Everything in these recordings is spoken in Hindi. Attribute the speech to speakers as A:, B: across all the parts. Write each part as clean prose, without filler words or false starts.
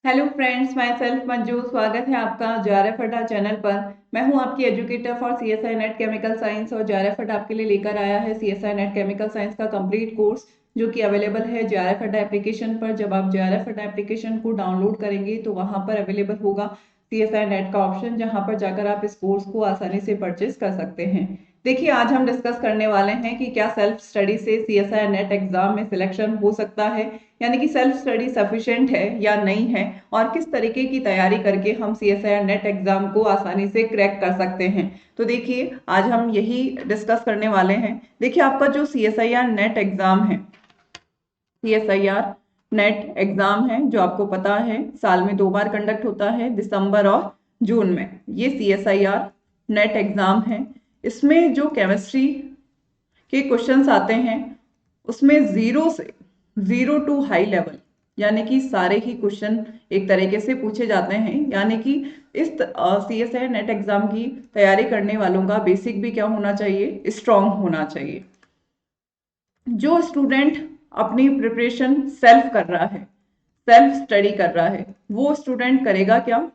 A: Hello friends, my self Manju. स्वागत है आपका जेआरएफ अड्डा चैनल पर। मैं हूं आपकी educator for CSI net chemical science और जेआरएफ अड्डा आपके लिए लेकर आया है सीएसआई नेट केमिकल साइंस का कंप्लीट कोर्स, जो कि अवेलेबल है जेआरएफ अड्डा एप्लीकेशन पर। जब आप जेआरएफ अड्डा एप्लीकेशन को डाउनलोड करेंगे तो वहां पर अवेलेबल होगा सीएसआई नेट का ऑप्शन, जहां पर जाकर आप इस कोर्स को आसानी से परचेज कर सकते हैं। देखिए, आज हम डिस्कस करने वाले हैं कि क्या सेल्फ स्टडी से सीएसआई नेट एग्जाम में सिलेक्शन हो सकता है, यानी कि सेल्फ स्टडी सफिशिएंट है या नहीं है, और किस तरीके की तैयारी करके हम सीएसआईआर नेट एग्जाम को आसानी से क्रैक कर सकते हैं। तो देखिए, आज हम यही डिस्कस करने वाले हैं। देखिए, आपका जो सीएसआईआर नेट एग्जाम है, सीएसआईआर नेट एग्जाम है, जो आपको पता है साल में 2 बार कंडक्ट होता है, दिसंबर और जून में। ये सीएसआईआर नेट एग्जाम है। इसमें जो केमिस्ट्री के क्वेश्चंस आते हैं, उसमें जीरो टू हाई लेवल, यानी कि सारे ही क्वेश्चन एक तरीके से पूछे जाते हैं। यानी कि इस सीएसआई नेट एग्जाम की तैयारी करने वालों का बेसिक भी क्या होना चाहिए, स्ट्रांग होना चाहिए। जो स्टूडेंट अपनी प्रिपरेशन सेल्फ कर रहा है, सेल्फ स्टडी कर रहा है, वो स्टूडेंट करेगा क्या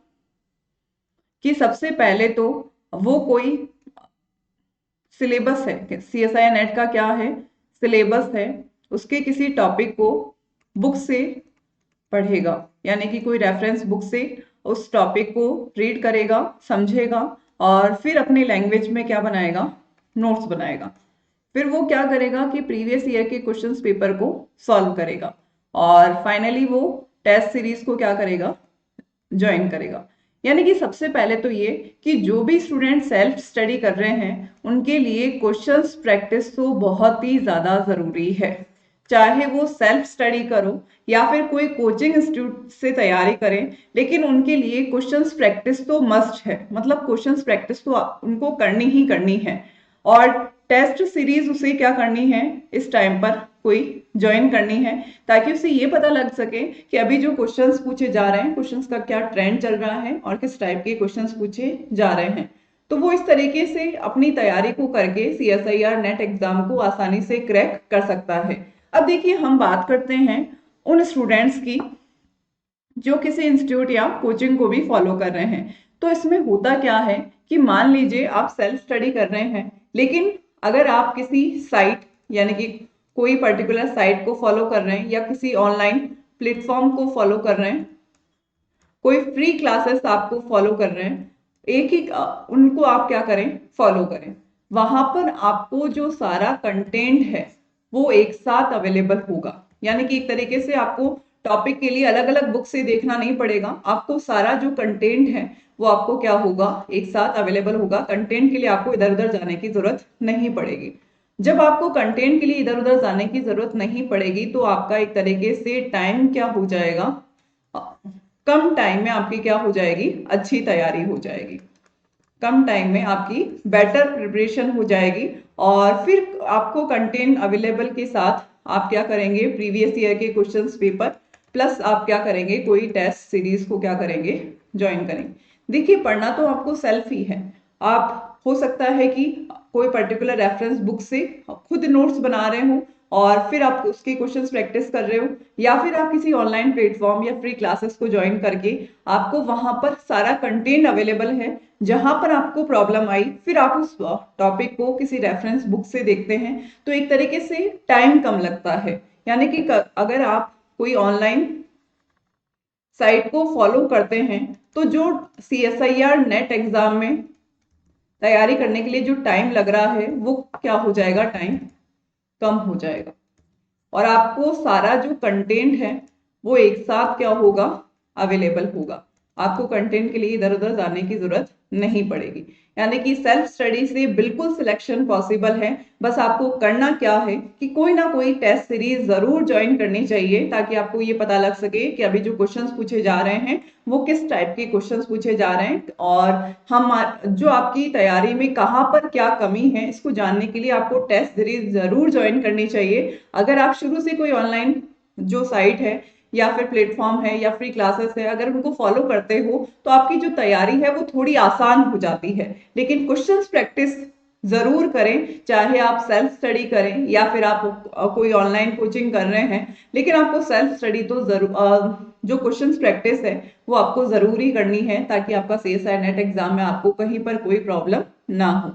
A: कि सबसे पहले तो वो कोई सिलेबस है, सीएसआई नेट का क्या है, सिलेबस है, उसके किसी टॉपिक को बुक से पढ़ेगा। यानी कि कोई रेफरेंस बुक से उस टॉपिक को रीड करेगा, समझेगा, और फिर अपनी लैंग्वेज में क्या बनाएगा, नोट्स बनाएगा। फिर वो क्या करेगा कि प्रीवियस ईयर के क्वेश्चंस पेपर को सॉल्व करेगा, और फाइनली वो टेस्ट सीरीज को क्या करेगा, ज्वाइन करेगा। यानी कि सबसे पहले तो ये कि जो भी स्टूडेंट सेल्फ स्टडी कर रहे हैं, उनके लिए क्वेश्चंस प्रैक्टिस तो बहुत ही ज्यादा जरूरी है। चाहे वो सेल्फ स्टडी करो या फिर कोई कोचिंग इंस्टीट्यूट से तैयारी करें, लेकिन उनके लिए क्वेश्चंस प्रैक्टिस तो मस्ट है। मतलब क्वेश्चंस प्रैक्टिस तो उनको करनी ही करनी है। और टेस्ट सीरीज उसे क्या करनी है, इस टाइम पर कोई ज्वाइन करनी है, ताकि उसे ये पता लग सके कि अभी जो क्वेश्चंस पूछे जा रहे हैं, क्वेश्चंस का क्या ट्रेंड चल रहा है और किस टाइप के क्वेश्चंस पूछे जा रहे हैं। तो वो इस तरीके से अपनी तैयारी को करके सीएसआईआर नेट एग्जाम को आसानी से क्रैक कर सकता है। अब देखिए, हम बात करते हैं उन स्टूडेंट्स की जो किसी इंस्टीट्यूट या कोचिंग को भी फॉलो कर रहे हैं। तो इसमें होता क्या है कि मान लीजिए आप सेल्फ स्टडी कर रहे हैं, लेकिन अगर आप किसी साइट, यानी कि कोई पर्टिकुलर साइट को फॉलो कर रहे हैं या किसी ऑनलाइन प्लेटफॉर्म को फॉलो कर रहे हैं, कोई फ्री क्लासेस आपको फॉलो कर रहे हैं, एक ही उनको आप क्या करें, फॉलो करें। वहां पर आपको जो सारा कंटेंट है वो एक साथ अवेलेबल होगा। यानी कि एक तरीके से आपको टॉपिक के लिए अलग अलग बुक से देखना नहीं पड़ेगा। आपको सारा जो कंटेंट है वो आपको क्या होगा, एक साथ अवेलेबल होगा। कंटेंट के लिए आपको इधर उधर जाने की जरूरत नहीं पड़ेगी। जब आपको कंटेंट के लिए इधर उधर जाने की जरूरत नहीं पड़ेगी, तो आपका एक तरीके से टाइम क्या हो जाएगा, कम टाइम में आपकी क्या हो जाएगी, अच्छी तैयारी हो जाएगी। कम टाइम में आपकी बेटर प्रिपरेशन हो जाएगी। और फिर आपको कंटेंट अवेलेबल के साथ आप क्या करेंगे, प्रीवियस ईयर के क्वेश्चंस पेपर प्लस आप क्या करेंगे, कोई टेस्ट सीरीज को क्या करेंगे, ज्वाइन करेंगे। देखिए, पढ़ना तो आपको सेल्फ ही है। आप हो सकता है कि कोई पर्टिकुलर रेफरेंस बुक से खुद नोट्स बना रहे हो और फिर आप उसके क्वेश्चंस प्रैक्टिस कर रहे हो, या फिर आप किसी ऑनलाइन प्लेटफॉर्म या फ्री क्लासेस को ज्वाइन करके आपको वहां पर सारा कंटेंट अवेलेबल है। जहां पर आपको प्रॉब्लम आई, फिर आप उस टॉपिक को किसी रेफरेंस बुक से देखते हैं, तो एक तरीके से टाइम कम लगता है। यानी कि अगर आप कोई ऑनलाइन साइट को फॉलो करते हैं, तो जो सीएसआईआर नेट एग्जाम में तैयारी करने के लिए जो टाइम लग रहा है, वो क्या हो जाएगा, टाइम कम हो जाएगा। और आपको सारा जो कंटेंट है वो एक साथ क्या होगा, अवेलेबल होगा। आपको कंटेंट के लिए इधर उधर जाने की जरूरत नहीं पड़ेगी। यानी कि सेल्फ स्टडी से बिल्कुल सिलेक्शन पॉसिबल है। बस आपको करना क्या है कि कोई ना कोई टेस्ट सीरीज जरूर ज्वाइन करनी चाहिए, ताकि आपको ये पता लग सके कि अभी जो क्वेश्चंस पूछे जा रहे हैं वो किस टाइप के क्वेश्चंस पूछे जा रहे हैं, और हम जो आपकी तैयारी में कहाँ पर क्या कमी है, इसको जानने के लिए आपको टेस्ट सीरीज जरूर ज्वाइन करनी चाहिए। अगर आप शुरू से कोई ऑनलाइन जो साइट है या फिर प्लेटफॉर्म है या फ्री क्लासेस है, अगर उनको फॉलो करते हो, तो आपकी जो तैयारी है वो थोड़ी आसान हो जाती है। लेकिन क्वेश्चंस प्रैक्टिस जरूर करें, चाहे आप सेल्फ स्टडी करें या फिर आप कोई ऑनलाइन कोचिंग कर रहे हैं, लेकिन आपको सेल्फ स्टडी तो जरूर जो क्वेश्चंस प्रैक्टिस है वो आपको जरूरी करनी है, ताकि आपका CSIR नेट एग्जाम में आपको कहीं पर कोई प्रॉब्लम ना हो।